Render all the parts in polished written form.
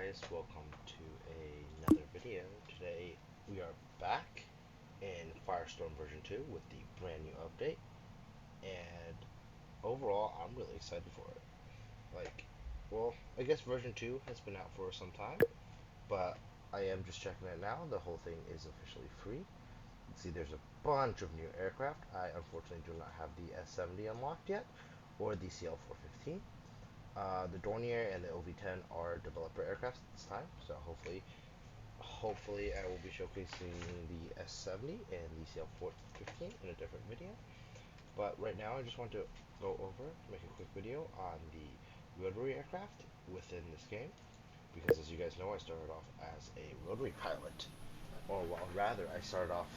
guys, welcome to another video. Today we are back in Firestorm version 2 with the brand new update, and overall I'm really excited for it. I guess version 2 has been out for some time, but I am just checking it now. The whole thing is officially free. You can see there's a bunch of new aircraft. I unfortunately do not have the S-70 unlocked yet, or the CL-415. The Dornier and the OV-10 are developer aircraft this time, so hopefully I will be showcasing the S-70 and the CL-415 in a different video. But right now I just want to go over, make a quick video on the Rotary aircraft within this game, because as you guys know, I started off as a Rotary pilot, or well, rather I started off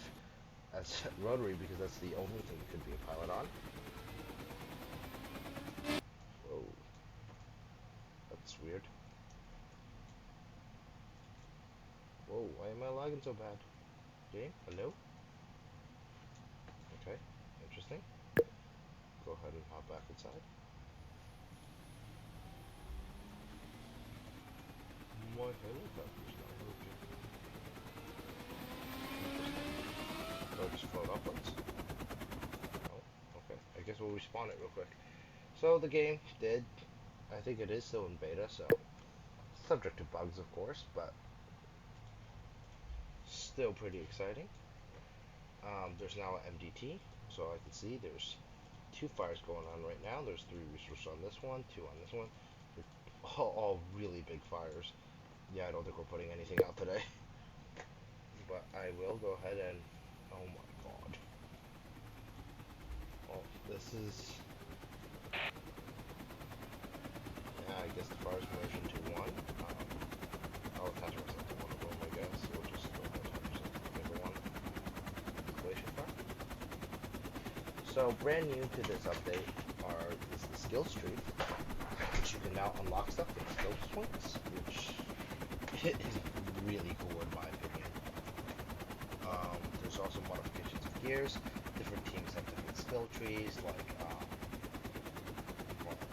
as Rotary because that's the only thing you could be a pilot on. Whoa. That's weird. Whoa, why am I lagging so bad? Game? Hello? Okay, interesting. Go ahead and hop back inside. My helicopter's not working. Interesting. So I just float upwards? Oh, okay. I guess we'll respawn it real quick. So the game did, I think it is still in beta, so subject to bugs of course, but still pretty exciting. There's now an MDT, so I can see there's 2 fires going on right now. There's 3 resources on this one, 2 on this one. They're all really big fires. Yeah, I don't think we're putting anything out today. But I will go ahead and... Oh my god. Oh, this is... Yeah, I guess the fire's version 2.1. I'll attach myself to one of them, I guess. We'll just go ahead and attach myself to the bigger one. Glacier fire. So, brand new to this update is the skills tree, which you can now unlock stuff with skill points, which is really cool in my opinion. There's also modifications of gears. Different teams have different skill trees, like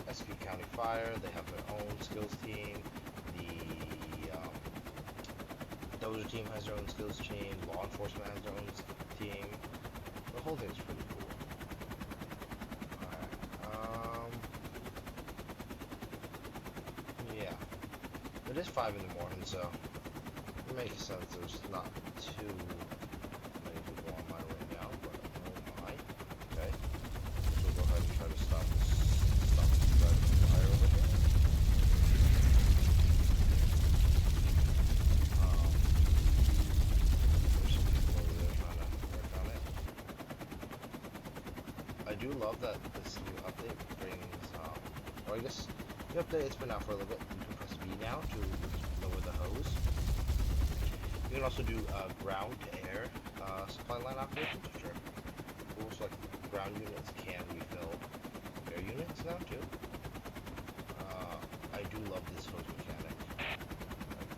SP County Fire, they have their own skills team. The Dozer team has their own skills team. Law enforcement has their own team. The whole thing's pretty cool. Yeah. It is 5 in the morning, so it makes sense there's not too many people online right now, but oh my. Okay. So we'll go ahead and try to stop this spread of fire over here. There's some people over there trying to work on it. I do love that this new update brings, or I guess the update, it's been out for a little bit. You can press B now to lower the hose. You can also do ground to air supply line operations, which are cool. So like ground units can refill air units now too. I do love this hose mechanic. Like,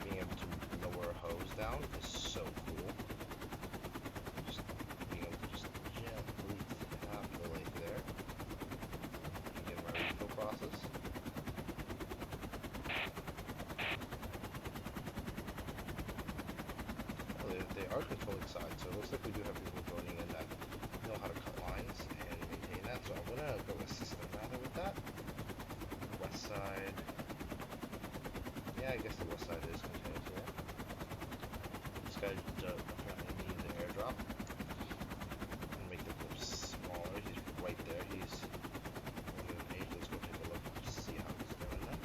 being able to lower a hose down is so cool. Just being able to just gently tap the lake there. Begin my refill process. They are controlling sides, so it looks like we do have people joining in that know how to cut lines and maintain that. So I'm gonna go assist them rather with that. West side. Yeah, I guess the west side is contained here. This guy definitely needs an airdrop. And make the clip smaller. He's right there. He's 1.8. Let's go take a look to see how he's doing that.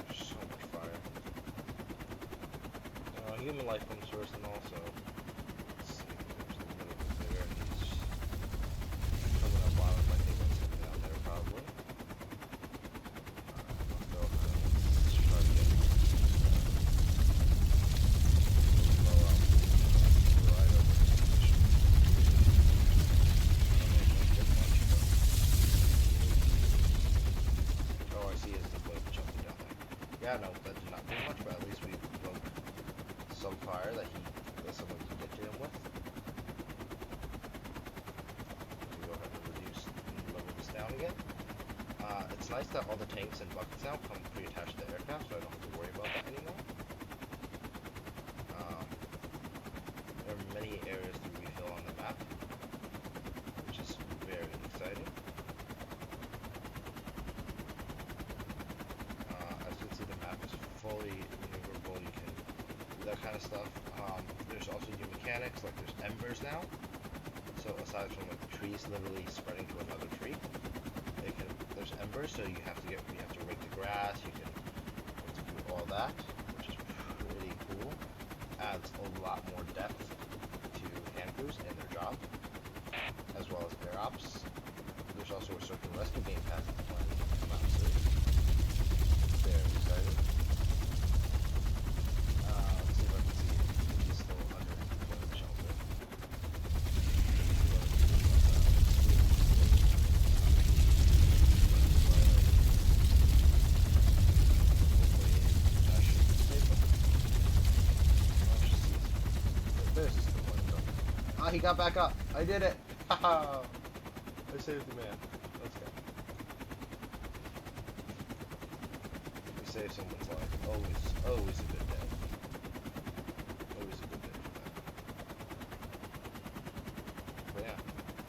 There's so much fire. Human life comes first, and also, let's see, there's a little bit bigger. He's coming up bottom. I think that's something down there, probably. Let's go ahead and let's try to get blow up right over this position. Oh, I see his deploy jumping down there. Yeah, no, that did not do much, but at least we broke some fire that someone can get to him with. We go ahead and level this down again. It's nice that all the tanks and buckets now come pre-attached that kind of stuff. There's also new mechanics, like there's embers now. So aside from like trees literally spreading to another tree, there's embers. So you have to rake the grass. You can do all that, which is pretty cool. Adds a lot more depth to hand crews and their job, as well as air ops. There's also a certain rescue game pass that's planning to come out soon. Very exciting. Let's see if I can see it. He's still under one of the shelter. There's this one. Ah, he got back up. I did it. Haha. I saved the man. Let's go. We save someone's life. Always a good day. Always a good day for that. But yeah,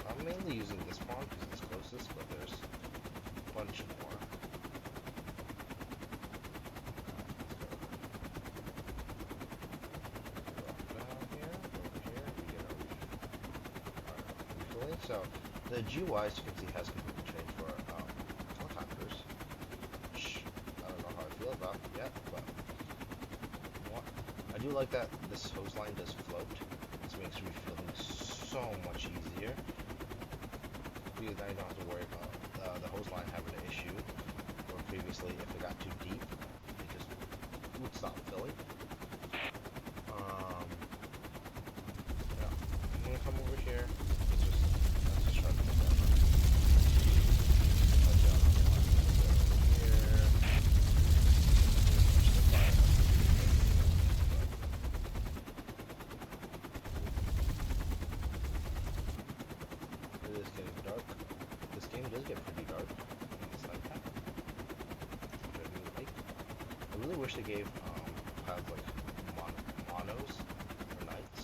I'm mainly using this farm because it's closest, but there's a bunch more. So the GUI, as you can see, has completely changed for helicopters, which I don't know how I feel about yet, but I do like that this hose line does float. This makes refilling so much easier, because now you don't have to worry about the hose line having an issue, or previously if it got too deep, it just would stop filling. Yeah, I'm gonna come over here. They gave pilots like monos for nights.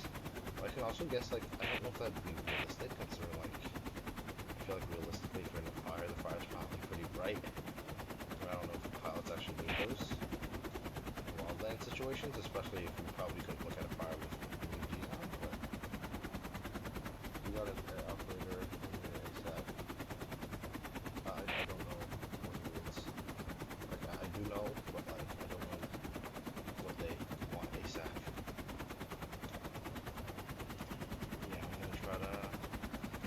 But I can also guess, like, I don't know if that'd be realistic, considering like I feel like realistically for the fire's probably pretty bright. But I don't know if pilots actually need those in wildland situations, especially if you probably couldn't look at a fire with UGs on. But you got an operator in the set. I don't know what he is. Like I do know, but like I don't know what they want ASAP. Yeah, I'm gonna try to.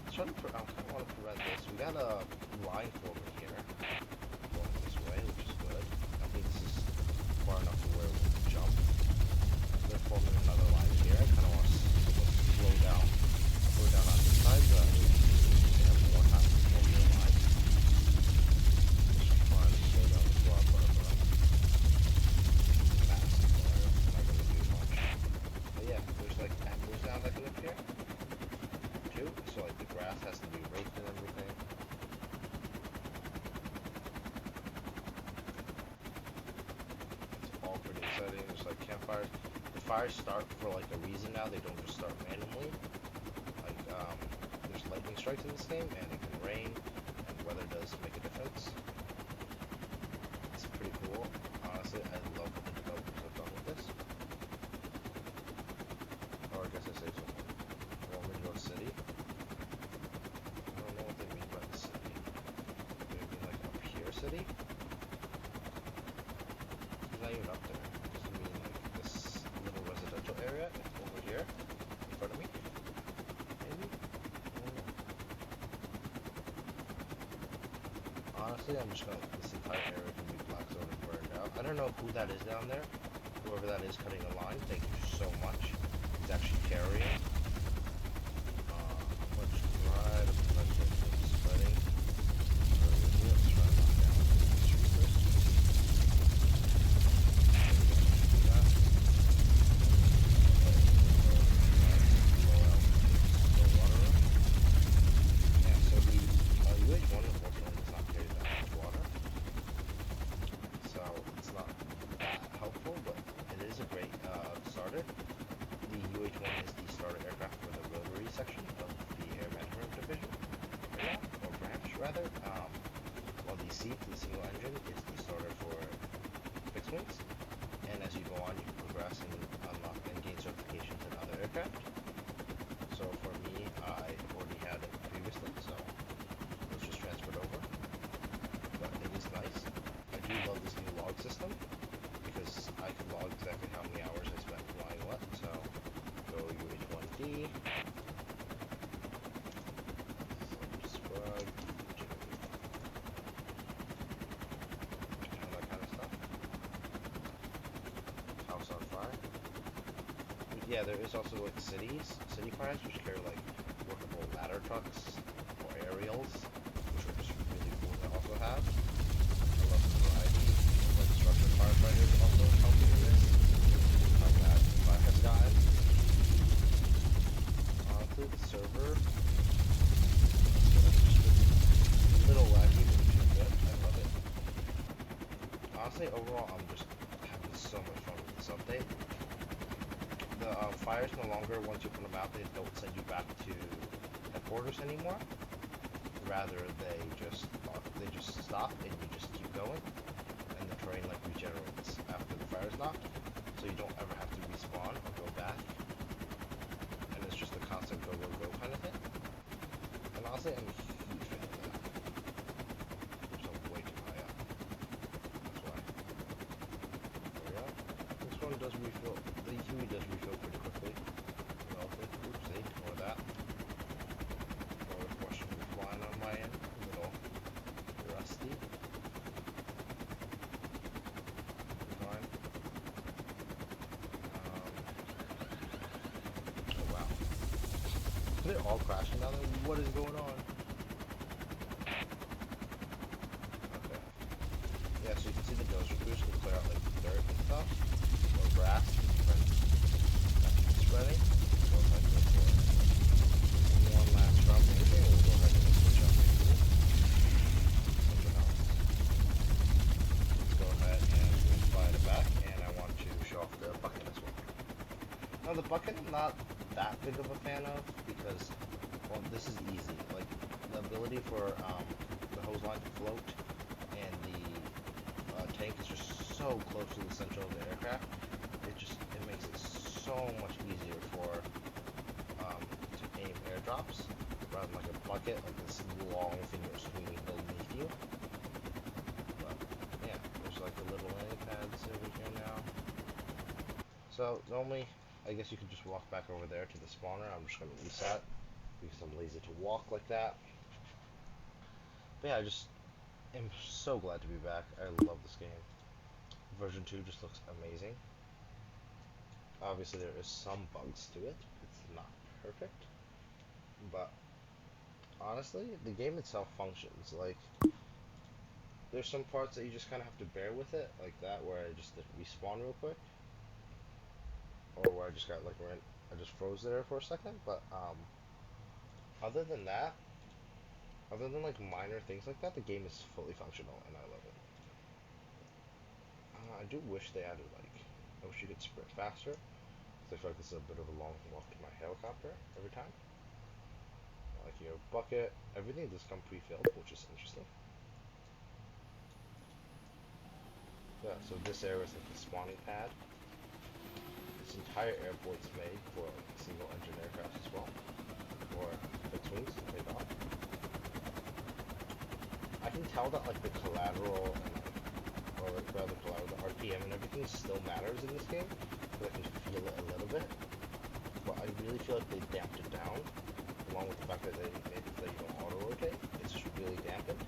I kind of want to prevent this. We got a line forming here, going this way, which is good. I think this is far enough to where we can jump. They're forming another line here. I kind of want to slow down on this side, so they have more time to form their line. Just trying to slow down the squad, but fast. Not gonna do much. But yeah, there's like apples down that can appear. So like the grass has to be raked and everything. It's all pretty exciting. There's like campfires. The fires start for like a reason now. They don't just start randomly. Like there's lightning strikes in this game, and it can rain, and weather does make a difference. It's pretty cool. Honestly, I love what the developers have done with this. Or I guess I say something. Roman City. City? It's not even up there. Just mean like this little residential area over here in front of me. Maybe? Honestly, I'm just gonna this entire area can be black zone and burned out. I don't know who that is down there. Whoever that is cutting a line, thank you so much. He's actually carrying. Let's try to prevent it from spreading. Let's try to knock down this tree first. Yeah, so the UH1 unfortunately does not carry that much water. So it's not that helpful, but it is a great starter. The UH1 is the starter aircraft for the Rotary section of the Air Management Division, or branch rather. While the Recieved, the single engine, is the starter for fixed wings. And as you go on, you progress and unlock system because I can log exactly how many hours I spent flying what. So go UH1D, subscribe, and that kind of stuff. House on fire. Yeah, there is also like city fires which carry like workable ladder trucks or aerials, which are just really cool to also have. I love the variety. Like structured firefighters also helping in this. How bad the fire has gotten. Honestly, the server is just a little laggy, but it's good. I love it. Honestly, overall, I'm just having so much fun with this update. The fires no longer, once you put them out, they don't send you back to headquarters anymore. Rather, they just stop and you just keep going, and the terrain like regenerates after the fire's knocked, so you don't ever have to respawn or go back. And it's just a constant go go go kind of thing. And honestly, I'm a huge fan of that. So way too high up. That's why. There we go. This one does refill. The Huey does refill pretty quickly. Oops, they ignore that. Or of course, should be flying on my end. A little rusty. Fine. Oh wow. They're all crashing down there. What is going on? Okay. Yeah, so you can see the dozer crews can clear out like dirt and stuff. Or grass. Spreading. So if I go for one last round of anything, we'll go ahead and switch up maybe something else. Let's go ahead and we'll fly it back, and I want to show off the bucket as well. Now the bucket I'm not that big of a fan of because, well, this is easy. Like the ability for the hose line to float and the tank is just so close to the center of the aircraft. It makes it so much easier for to aim airdrops rather than like a bucket, like this long thing you're swinging beneath you. But yeah, there's like a little landing pads over here now. So normally, I guess you could just walk back over there to the spawner. I'm just gonna reset because I'm lazy to walk like that. But yeah, I just am so glad to be back. I love this game. Version 2 just looks amazing. Obviously there is some bugs to it. It's not perfect. But honestly, the game itself functions. Like, there's some parts that you just kind of have to bear with it, like that, where I just did respawn real quick. Or where I just got, like, I just froze there for a second. But, other than that, other than, like, minor things like that, the game is fully functional, and I love it. I do wish they added, like, I wish you could sprint faster. I feel like this is a bit of a long walk to my helicopter every time. Like your bucket, everything does come pre-filled, which is interesting. Yeah, so this area is like the spawning pad. This entire airport's made for like single engine aircraft as well, or fixed wings to take off. I can tell that like the collateral and or rather collateral, the RPM and everything still matters in this game. I can feel it a little bit, but I really feel like they damped it down, along with the fact that they made it so you don't auto-rotate. It's just really dampened.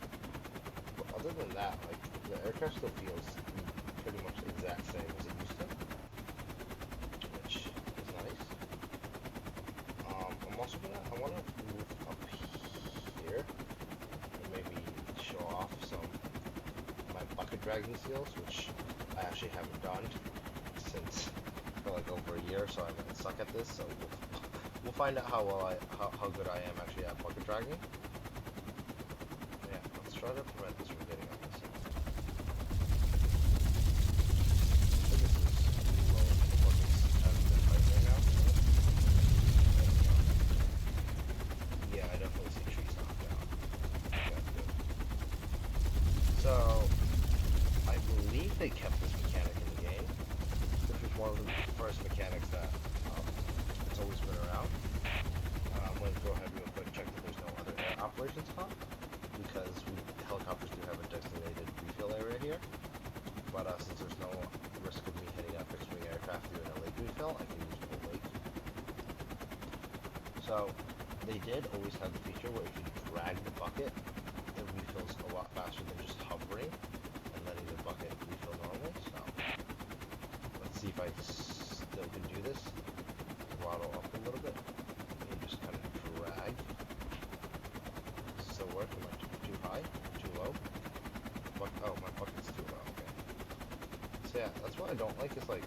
But other than that, like, the aircraft still feels pretty much the exact same as it used to, which is nice. I'm also I want to move up here and maybe show off some of my bucket dragging skills, which I actually haven't done since for like over a year, so I suck at this. So we'll find out how good I am actually at bucket dragging. Yeah, let's try to prevent this from getting on this side. So this is low. The bucket's kind of been right there now. Yeah, I definitely see trees knocked down. That's good. So I believe they kept this mechanic in the game. This was one of the first mechanics that it's always been around. I'm going to go ahead real quick, check that there's no other air operations on, because helicopters do have a designated refill area here. But since there's no risk of me hitting a fixed-wing aircraft during a lake refill, I can use the lake. So they did always have the feature where if you drag the bucket, it refills a lot faster than just hovering and letting the bucket refill normally. So let's see if I still can do this. Throttle up a little bit and just kind of drag. Still work? Am I too high? Too low? Oh, my bucket's too low. Okay. So yeah, that's what I don't like is like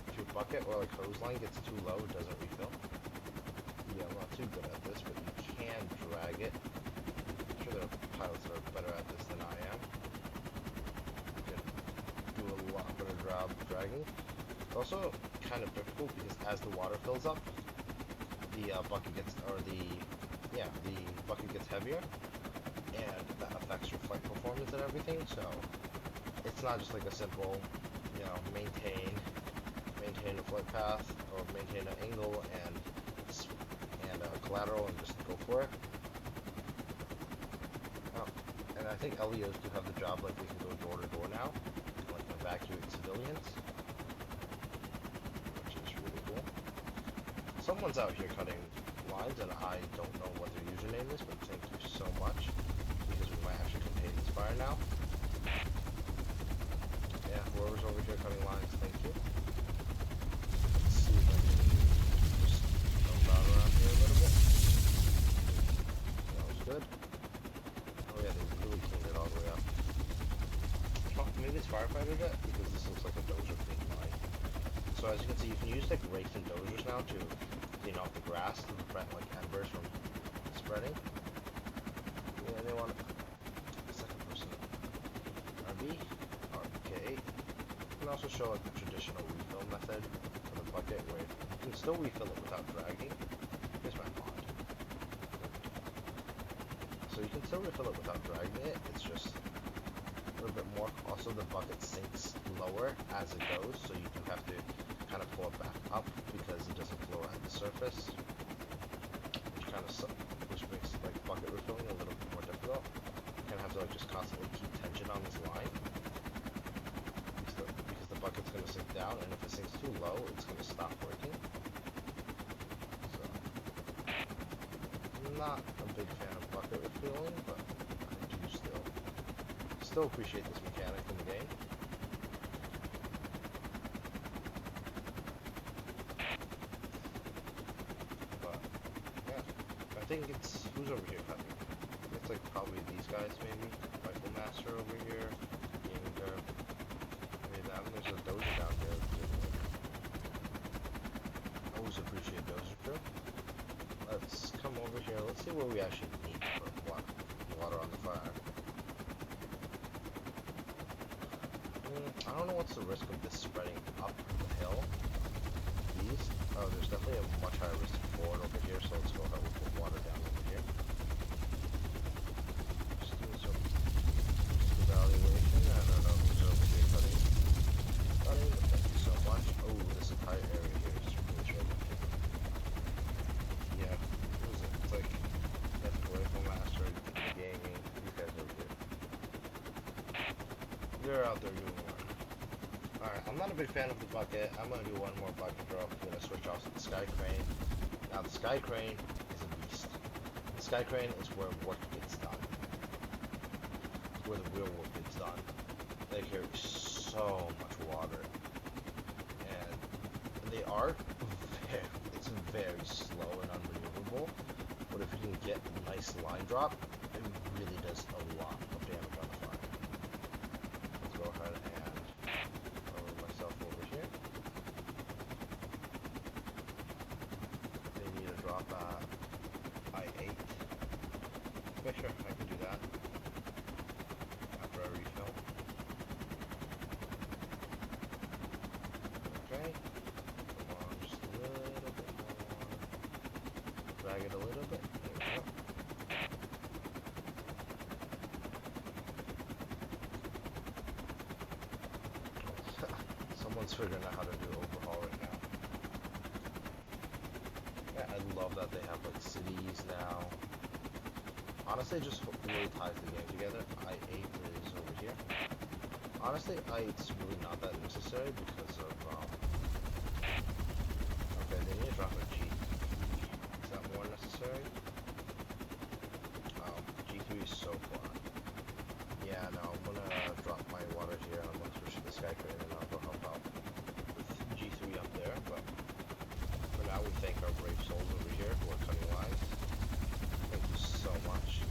if your bucket or like hose line gets too low, it doesn't refill. Yeah, I'm not too good at this, but you can drag it. I'm sure there are pilots that are better at this than I am. You can do a lot better job dragging. It's also kind of difficult because as the water fills up, the bucket gets, the bucket gets heavier, and that affects your flight performance and everything. So it's not just like a simple, maintain a flight path or maintain an angle and collateral and just go for it. Oh, and I think LEOs do have the job, like they can go door to door now, like evacuate civilians, which is really cool. Someone's out here cutting lines, and I don't know what their username is, but thank you so much, because we might actually contain this fire now. Yeah, whoever's over here cutting lines, thank you. Let's see if I can just jump out around here a little bit. That was good. Oh yeah, they really cleaned it all the way up. Oh, maybe it's firefighter jet, because this looks like a dozer clean line. So as you can see, you can use like rakes and dozers now to clean off the grass to prevent like embers from spreading. Yeah, they want second person RB, RK. You can also show like the traditional refill method for the bucket where you can still refill it without dragging. Here's my mod. So you can still refill it without dragging it, it's just a little bit more. Also the bucket sinks lower as it goes, so you do have to kind of pull it back up because it doesn't flow at the surface, which makes like bucket refilling a little bit more difficult. You kind of have to like just constantly keep tension on this line because the bucket's going to sink down, and if it sinks too low, it's going to stop working. So I'm not a big fan of bucket refilling, but I do still appreciate this mechanic in the game. I think it's, who's over here cutting? It's like probably these guys maybe. Rifle Master over here. Gaming Derp. Maybe that one. There's a dozer down there. Always appreciate dozer crew. Let's come over here. Let's see what we actually need for water on the fire. I don't know what's the risk of this spreading up the hill. Oh, there's definitely a much higher risk forward over here, so let's go ahead and put water down over here. Just doing some evaluation. I don't know who's over here cutting, but thank you so much. Oh, this entire area here is really trouble. Yeah, what is it? It's like, that's Rifle Master, Gaming, these guys over here. You're out there doing work. Alright, I'm not a big fan of the bucket. I'm going to do one more bucket drop. I'm going to switch off to the Skycrane. Now, the Skycrane is a beast. The Skycrane is where work gets done. It's where the real work gets done. They carry so much water. And they are it's very slow and unmaneuverable. But if you can get a nice line drop, it really does a lot of damage on the fire. Let's go ahead and over here. They need a drop at I-8. Yeah, sure, I can do that. After I refill. Okay. Come on, just a little bit more. Drag it a little bit. There we go. Someone's figuring out how to do overhaul right now. Yeah, I love that they have like cities now. Honestly, it just really ties the game together. I-8 is over here. Honestly, it's really not that necessary because of, okay, they need to drop a G. Is that more necessary? G3 is so far. Yeah, no, I'm gonna drop my water here and I'm gonna switch to the Skycrane and I'll go help out with G3 up there, but for now we thank our brave souls over here who are cutting lines. Thank you so much.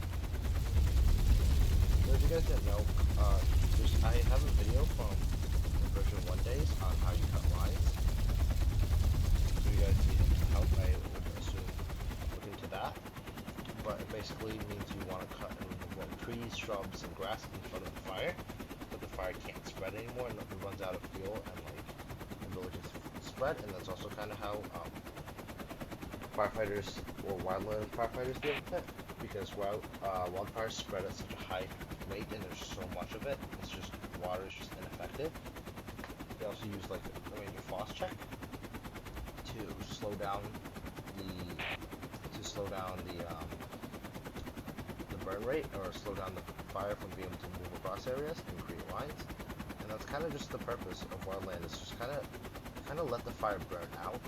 As you guys didn't know, I have a video from the version 1 days on how you cut lines. So you guys need help, I would assume, look into that. But it basically means you want to cut and remove like trees, shrubs, and grass in front of the fire, but the fire can't spread anymore and it runs out of fuel and like ability to spread. And that's also kind of how firefighters or wildland firefighters deal with it, because wildfires spread at such a high rate and there's so much of it, it's just water is just ineffective. They also use like a range of frost check to slow down the burn rate, or slow down the fire from being able to move across areas and create lines. And that's kind of just the purpose of wildland. It's just kind of let the fire burn out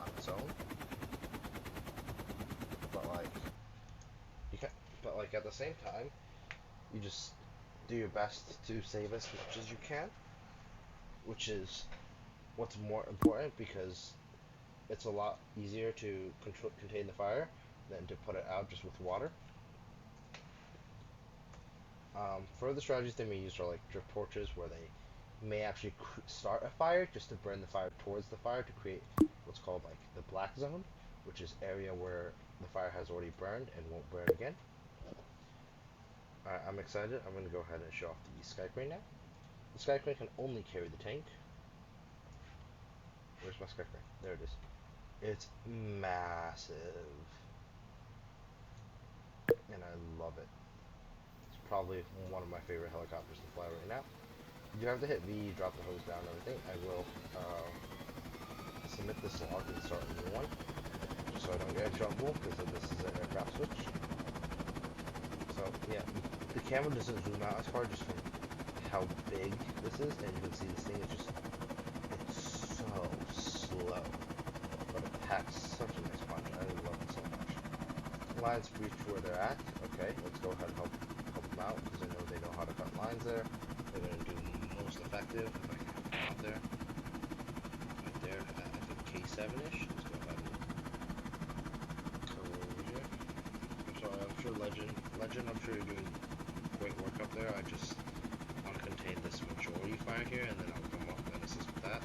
on its own. But like at the same time, you just do your best to save as much as you can, which is what's more important, because it's a lot easier to contain the fire than to put it out just with water. Further strategies they may use are like drip torches, where they may actually start a fire just to burn the fire towards the fire to create what's called like the black zone, which is area where the fire has already burned and won't burn again. Alright, I'm excited. I'm going to go ahead and show off the Skycrane now. The Skycrane can only carry the tank. Where's my Skycrane? There it is. It's massive. And I love it. It's probably one of my favorite helicopters to fly right now. You have to hit V, drop the hose down and everything. I will submit this log and start a new one, just so I don't get in trouble, because this is an aircraft switch. So yeah, the camera doesn't zoom out as far just from how big this is, and you can see this thing is just, it's so slow, but it packs such a nice punch. I love it so much. Lines reach where they're at. Okay, let's go ahead and help them out, because I know they know how to cut lines there. They're going to do most effective. If I can come out there, right there, I think K7-ish. Let's go ahead and go over here. I'm sorry, I'm sure Legend, I'm sure you're doing great work up there. I just want to contain this majority fire here, and then I'll come up and assist with that.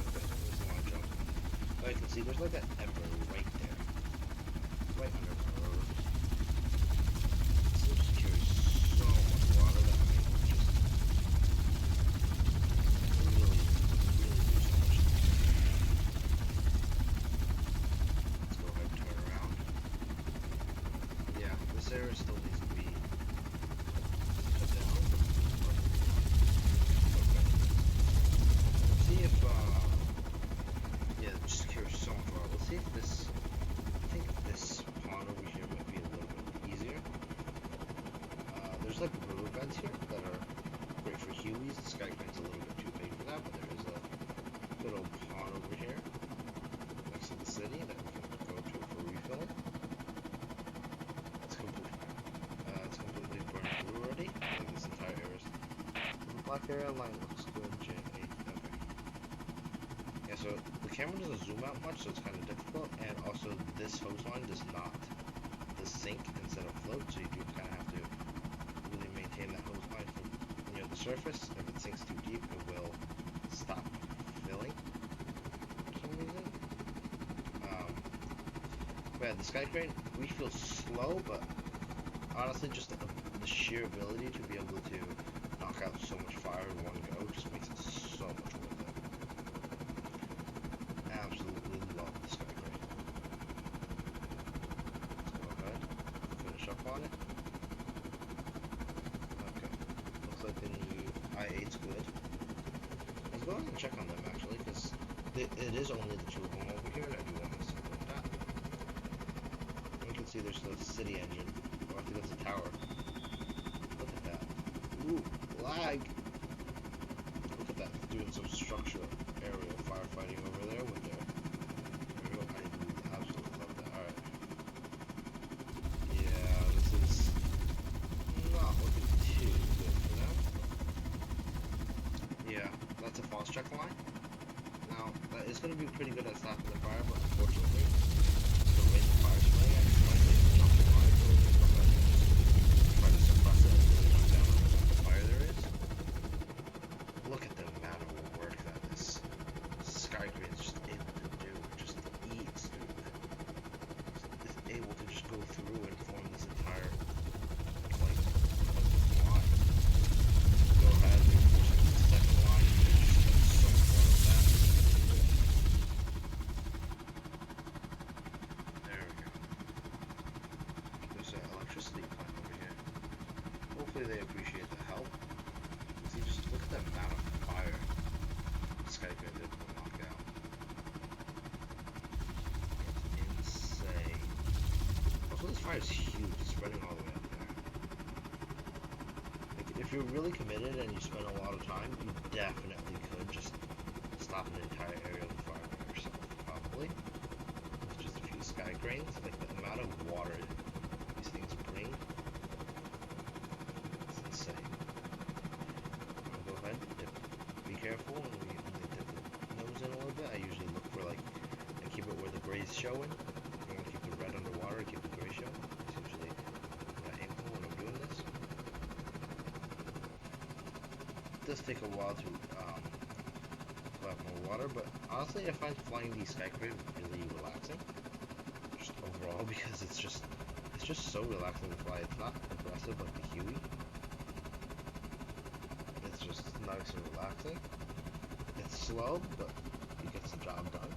Okay, there's a long jump. Oh, you can see there's like an ember right there, right under the road. It just carries so much water that I'm able to just really do so much. Let's go ahead and turn around. Yeah, this area still needs to be cut down. Okay. Let's see if, yeah, it just carries so much water. Let's see if this, I think this pond over here might be a little bit easier. There's like river beds here that are great for Hueys. The Skycrane's a little bit too big for that, but there is a good old pond over here next to the city that we can go to for refilling. It's completely burned through already. I think this entire area is, the black area line looks good. Okay. Yeah, so the camera doesn't zoom out much, so it's kind of difficult, and also this hose line does not sink instead of float, so you do kind of have to really maintain that hose line from near the surface. If it sinks too deep, it will stop filling for some reason. But yeah, the Skycrane refills slow, but honestly, just the sheer ability to be able to knock out so much fire in one go just makes it so much worth it. Absolutely love the Skycrane. Let's go ahead, finish up on it. Okay, looks like the new I-8's good. Let's go ahead and check on them actually, because it is only the two of them over here, and I do want to support that. And you can see there's the city engine. Oh, I think that's a tower. What Ooh, lag. Look at that, doing some structure aerial firefighting over there with their aerial. I absolutely love that. Alright. Yeah, this is not looking too good for them. Yeah, that's a false check line. Now, that is going to be pretty good at stopping the fire, but unfortunately, the rate of fire spray, I slightly jumped the line, so we're going to try to suppress it and really knock down on the amount of fire there is. Look at the amount of work that this Skycrane is just able to do. It just eats through it. It's able to just go through and form this entire, like line. Go ahead and reinforce the second line, and just get so much more of that. There we go. There's an electricity plant over here. Hopefully they appreciate the help. See, just look at the amount of fire Skycrane did to knock out. It's insane. Also, this fire is huge. It's spreading all the way up there. Like, if you're really committed and you spend a lot of time, you definitely could just stop an entire area of fire by yourself, probably. With just a few Skycranes. Like, the amount of water these things bring. It's insane. Go ahead, be careful, and when they dip the nose in a little bit, I usually look for, like, I keep it where the gray's showing. I want to keep the red underwater, keep the gray showing. That's usually what I aim for when I'm doing this. It does take a while to collect more water, but honestly, I find flying these Skycrane really relaxing. Just overall, because it's just so relaxing to fly. It's not aggressive like the Huey. It's just nice and relaxing. It's slow, but it gets the job done.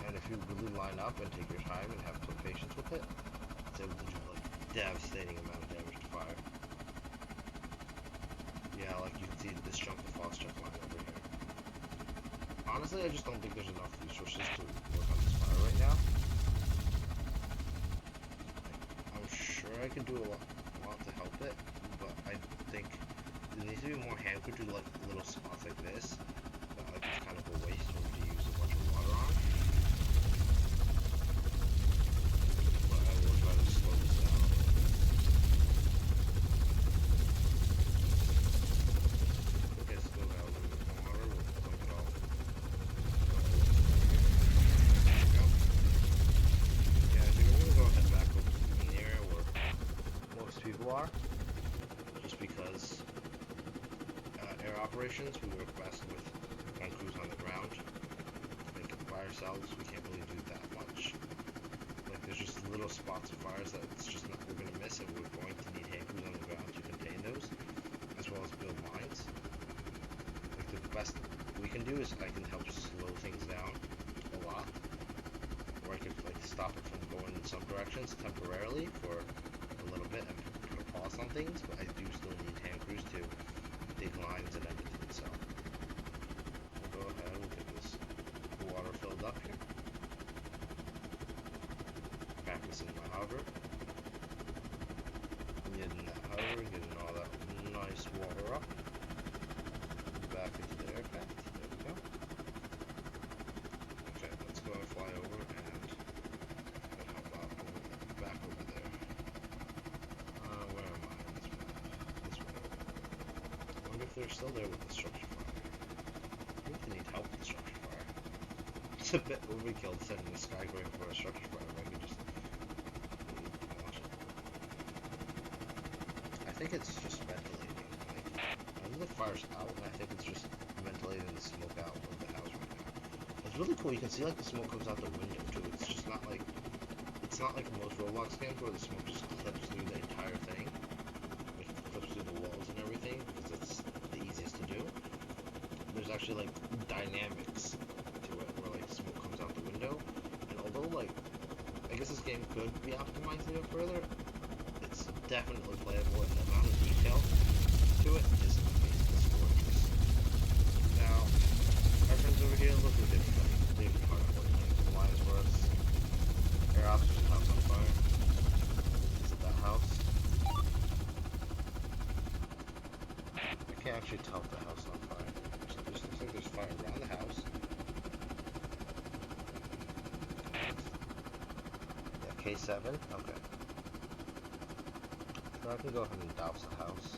And if you really line up and take your time and have some patience with it, it's able to do like devastating amount of damage to fire. Yeah, like you can see this chunk of false check line over here. Honestly, I just don't think there's enough resources to work on this fire right now. I'm sure I could do a lot to help it, but I think there needs to be more hand crew to like little spots like this that like it's kind of a waste when you use a bunch of water on. But I will try to slow this down. Okay, still got a little bit of water. We'll dump it all. There we go. Yeah, I think I'm gonna go head back over to the main area where most people are. Just because air operations, we work best with ground crews on the ground. Like by ourselves, we can't really do that much. Like there's just little spots of fires that it's just not, we're gonna miss, and we're going to need hand crews on the ground to contain those, as well as build mines. Like the best we can do is I can help slow things down a lot, or I could like stop it from going in some directions temporarily for a little bit and put a pause on things, but I do still need hand crews to dig lines and everything, so we'll go ahead, we'll get this water filled up here. Back this in my hover. Getting that hover, getting all that nice water up. Back into the air path. There we go. Okay, let's go and fly over and help out back over there. Where am I on this map? This way. I wonder if they're still there with the structure fire. I think they need help with the structure fire. It's a bit overkill sending a Skycrane for a structure fire. If I could just watch it. I think it's just ventilating. Like, I think the fire's out, and I think it's just ventilating the smoke out of the house right now. It's really cool. You can see like the smoke comes out the window too. It's just not like most Roblox games where the smoke just clips through the entire thing. Like it clips through the walls and everything because it's the easiest to do. There's actually like dynamics to it where like smoke comes out the window, and although like I guess this game could be optimized even further, it's definitely playable, and the amount of detail to it is amazing. It's gorgeous. Now, our friends over here, look what they've done. They've hard at work making the lines for us. Air ops, there's a house on fire. Is it that house? can't actually tell if the house is on fire. So this looks like there's fire around the house. Yeah, K7? Okay. So I can go ahead and douse the house.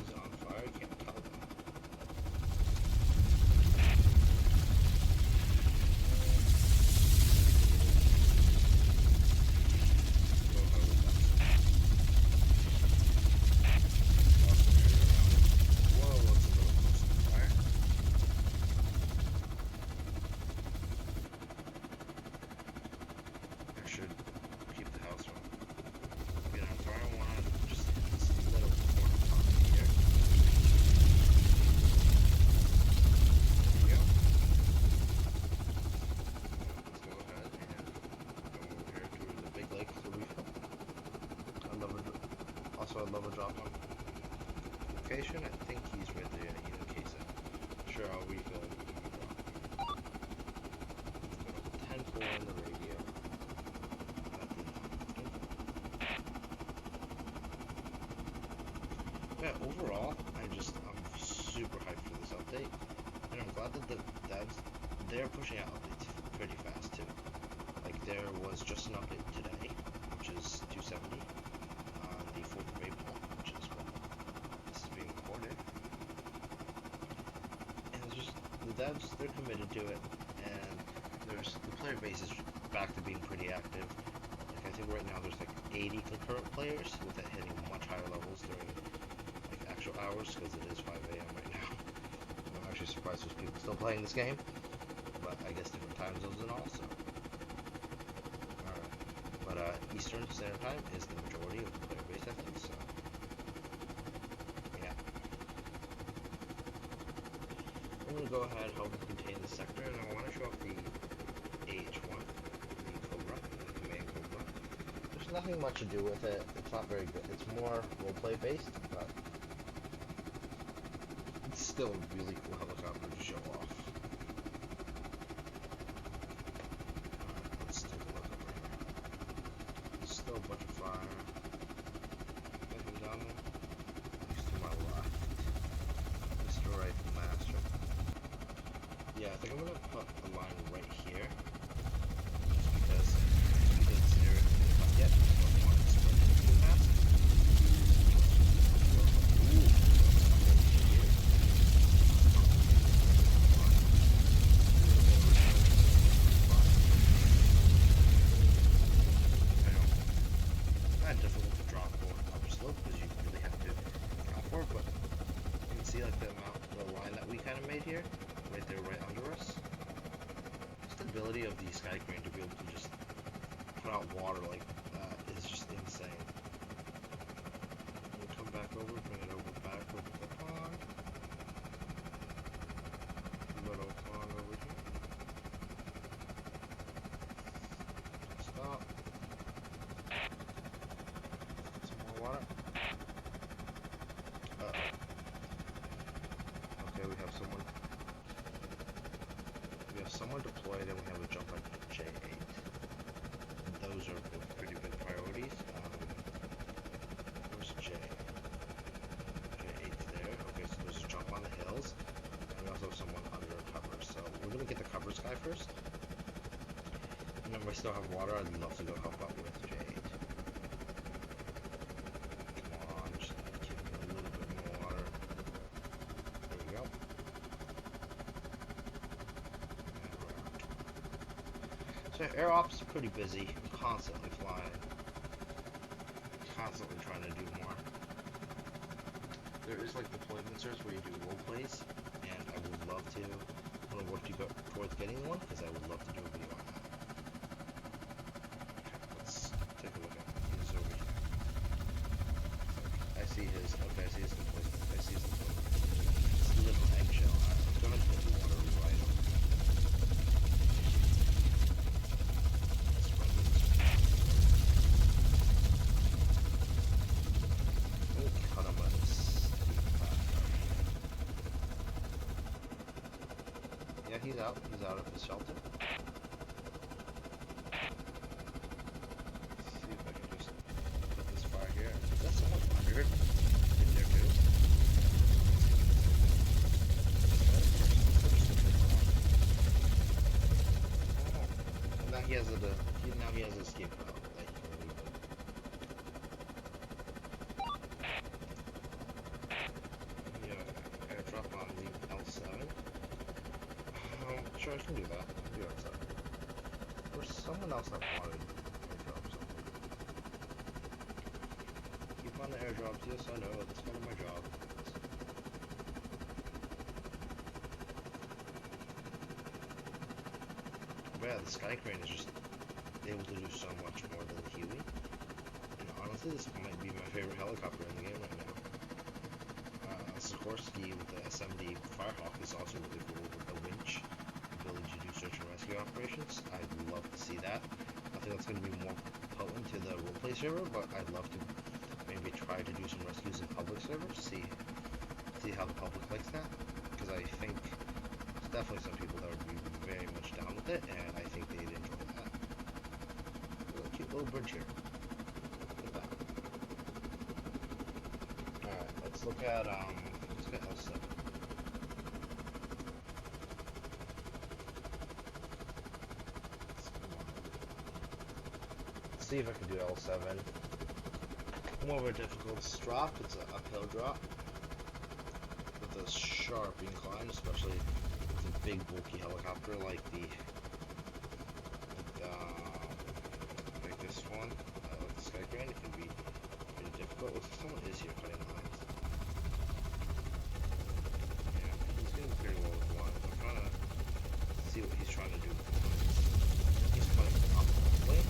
Is it on fire? I can't tell though. Also, I'd love a drop on location. I think he's right there in case of. Sure, I'll refill him. 10-4 on the radio. Yeah, overall, I'm super hyped for this update. And I'm glad that the devs, they're pushing out updates pretty fast too. Like, there was just an update today, which is 270. The 4th of April, which is when this is being recorded. And it's just, the devs, they're committed to it, and the player base is back to being pretty active. Like, I think right now there's like 80 concurrent players, with it hitting much higher levels during like actual hours, because it is 5 a.m. right now. I'm actually surprised there's people still playing this game, but I guess different time zones and all, so. But Eastern Standard Time is the majority of the player base, I think, so. Yeah. I'm going to go ahead and help contain the sector, and I want to show off the AH-1, the Cobra, the command Cobra. There's nothing much to do with it. It's not very good. It's more roleplay based, but it's still a really cool helicopter to show off. Still a bunch of fire. Nothing down there. Next to my left. Mr. Rifle Master. Yeah, I think I'm gonna put a line right here. Just because it's near it. Not yet. I don't want to spread it too fast. Ooh. Difficult to drop going up slope because you really have to account for it, but you can see like the line that we kind of made here, right there, right under us. Just the ability of the Skycrane to be able to just put out water like that is just insane. We'll come back over, bring it over back over the pond. Little pond over here. Stop. Water. Okay, we have someone deployed, and we have a jump on J8. And those are pretty big priorities. Where's J? J8's there. Okay, so there's a jump on the hills, and we also have someone under cover. So we're gonna get the cover sky first. And then we still have water. I'd love to go help out with J8. So air ops is pretty busy, constantly flying, constantly trying to do more. There is like deployment search where you do role plays, and I would love to. I want to work towards getting one because I would love to do a video on that. Okay, let's take a look at his over here. I see his. Okay, I see his deployment. I see his deployment. It's a little eggshell. I'm gonna put the water right on. Yeah, he's out. He's out of his shelter. Let's see if I can just put this fire here. Is that someone under it? now he has an escape route that he can leave in. Yeah, airdrop on the L7. Sure, I can do that. Do L7. Or someone else that wanted airdrops. Keep on the airdrops. Yes, I know. That's kind of my job. But yeah, the Skycrane is just able to do so much more than the Huey. And honestly, this might be my favorite helicopter in the game right now. Sikorsky with the SMD Firehawk is also really cool with the winch ability to do search and rescue operations. I'd love to see that. I think that's going to be more potent to the roleplay server, but I'd love to maybe try to do some rescues in public servers, see how the public likes that. Because I think there's definitely some people that would be very much down with it, and I think they'd enjoy that. A cute little bridge here. Look at that. Alright, let's look at L7. Let's see if I can do L7. More of a difficult drop. It's an uphill drop with a sharp incline, especially with a big bulky helicopter like this one, like the Skycrane. It can be pretty difficult. Looks like someone is here cutting lines. Yeah, he's doing pretty well with one. I'm trying to see what he's trying to do with one. He's cutting up the way.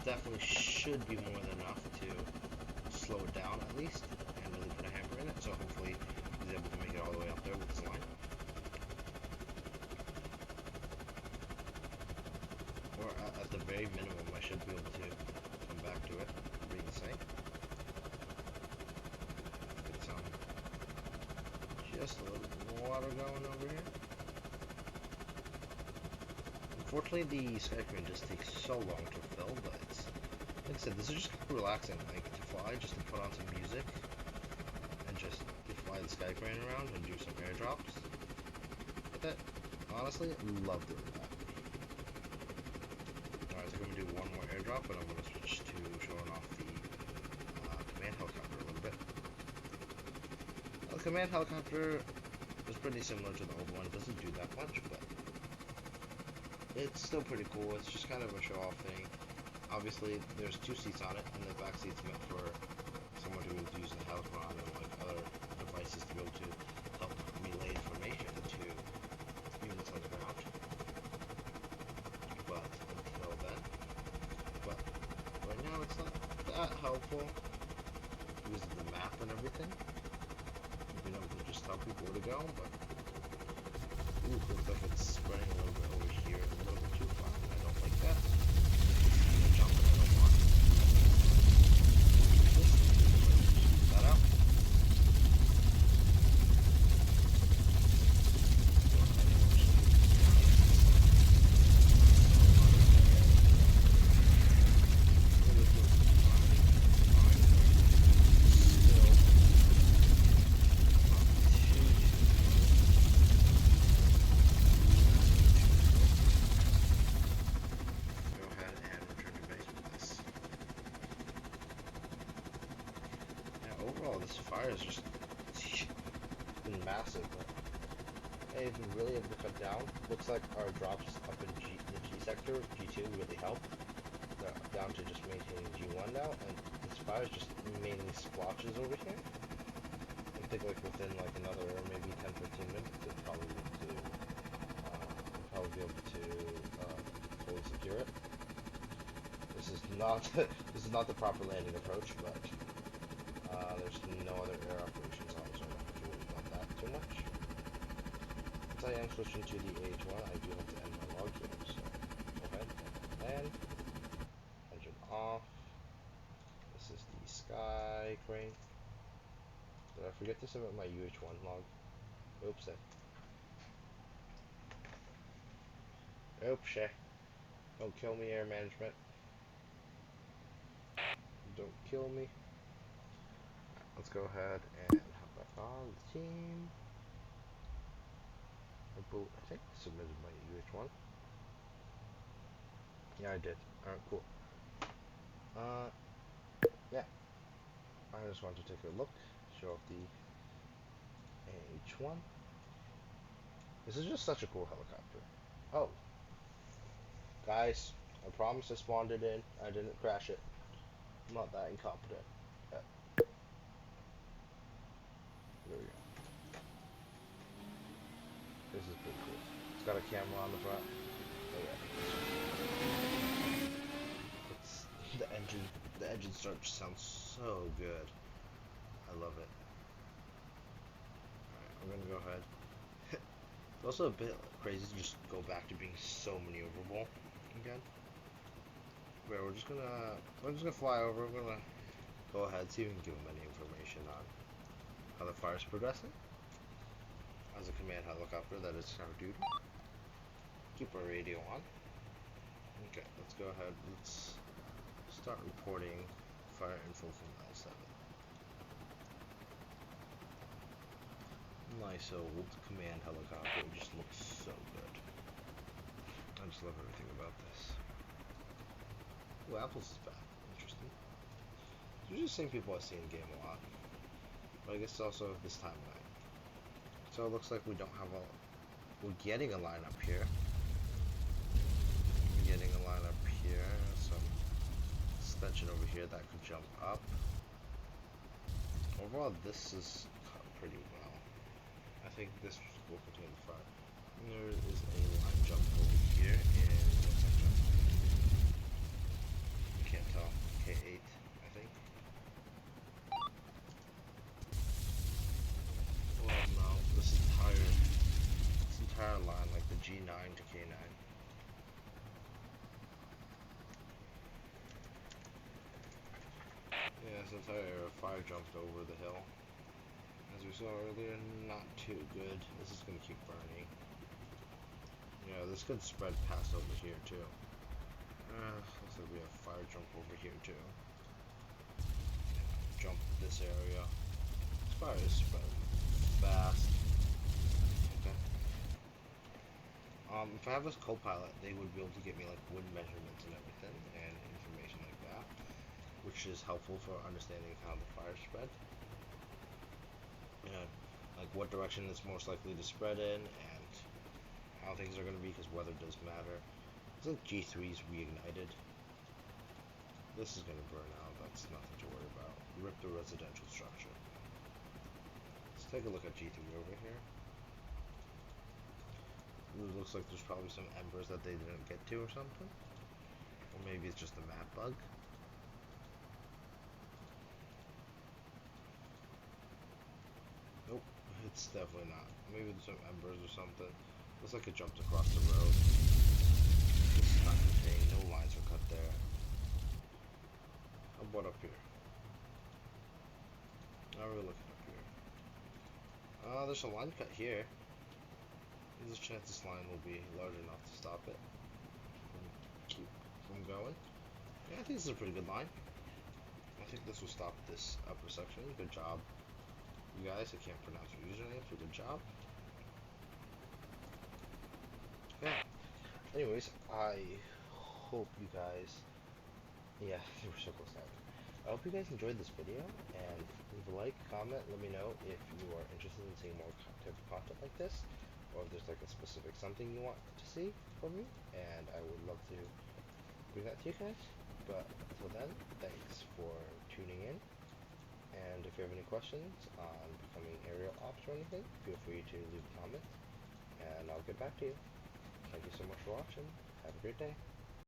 Definitely should be more than enough to slow it down at least and really put a hamper in it, so hopefully he's able to make it all the way up there with his line. Or at the very minimum I should be able to come back to it, being safe. Get some just a little bit more water going over here. Unfortunately, the Skycrane just takes so long to fill, but it's, like I said, this is just kind of relaxing, like to fly, just to put on some music, and just to fly the Skycrane around and do some airdrops. But that, honestly, love doing that. Alright, so I'm going to do one more airdrop, and I'm going to switch to showing off the command helicopter a little bit. The command helicopter is pretty similar to the old one, it doesn't do that much, but it's still pretty cool. It's just kind of a show-off thing. Obviously, there's 2 seats on it, and the back seat's meant for someone to be able to use the Helicron and like other devices to be able to help relay information to units on the ground. But until then, but right now it's not that helpful using the map and everything. Being able to just tell people where to go, but ooh, looks like it's spreading a little bit over here, a little bit too far. I don't like that. I'm gonna jump and I don't want. That out. This fire is just been massive, but hey, it's been really able to cut down. Looks like our drops up in the G sector, G2 really helped. Down to just maintaining G1 now, and this fire is just mainly splotches over here. I think like within like another maybe 10-15 minutes, it'll probably be able to fully secure it. This is not this is not the proper landing approach, but there's no other air operations on, so I don't have to worry about that too much. Since I am switching to the AH1, I do have to end my log here, so go ahead and land. Engine off. This is the Skycrane. Did I forget to submit my UH1 log? Oops. Oops. Don't kill me, air management. Don't kill me. Let's go ahead and hop back on the team. I think I submitted my UH1. Yeah, I did. Alright, cool. Yeah. I just wanted to take a look, show off the AH1. This is just such a cool helicopter. Oh. Guys, I promise I spawned it in. I didn't crash it. I'm not that incompetent. Yeah. There we go. This is pretty cool. It's got a camera on the front. Oh yeah. It's the engine start sounds so good. I love it. Alright, I'm gonna go ahead. It's also a bit crazy to just go back to being so maneuverable again. But we're just gonna fly over. We're gonna go ahead, see if we can give them any information on how the fire's progressing. As a command helicopter, that is our duty. Keep our radio on. Okay, let's go ahead. Let's start reporting fire info from line 7. Nice old command helicopter. It just looks so good. I just love everything about this. Oh, Apples is back. Interesting. These are the same people I see in the game a lot. But I guess also this time of night. So it looks like we don't have a... We're getting a line up here. We're getting a line up here. Some extension over here that could jump up. Overall, this is pretty well. I think this will contain the fire. There is a line jump over here, and what's that jump? Can't tell. K8, I think. Well, no, this entire line, like the G9 to K9. Yeah, this entire fire jumped over the hill. As we saw earlier, not too good. This is going to keep burning. Yeah, this could spread past over here too. Looks like we have fire jump over here too. Jump this area. This fire is spreading fast. Okay. If I have this co-pilot, they would be able to get me like wind measurements and everything, and information like that, which is helpful for understanding how the fire spread. And like what direction it's most likely to spread in, and how things are going to be, because weather does matter. I think G3 is reignited. This is going to burn out. That's nothing to worry about. Rip the residential structure. Let's take a look at G3 over here. It looks like there's probably some embers that they didn't get to or something. Or maybe it's just a map bug. Nope, it's definitely not. Maybe there's some embers or something. Looks like it jumped across the road. This is not contained. No lines are cut there. How about up here? Now we're looking up here. There's a line cut here. There's a chance this line will be large enough to stop it from going. Yeah, I think this is a pretty good line. I think this will stop this upper section. Good job, you guys. I can't pronounce your username, so good job. Yeah. Anyways, I hope you guys... Yeah, they were so close to having. I hope you guys enjoyed this video, and leave a like, comment, let me know if you are interested in seeing more type of content like this, or if there's like a specific something you want to see from me, and I would love to bring that to you guys. But until then, thanks for tuning in, and if you have any questions on becoming aerial ops or anything, feel free to leave a comment, and I'll get back to you. Thank you so much for watching. Have a great day.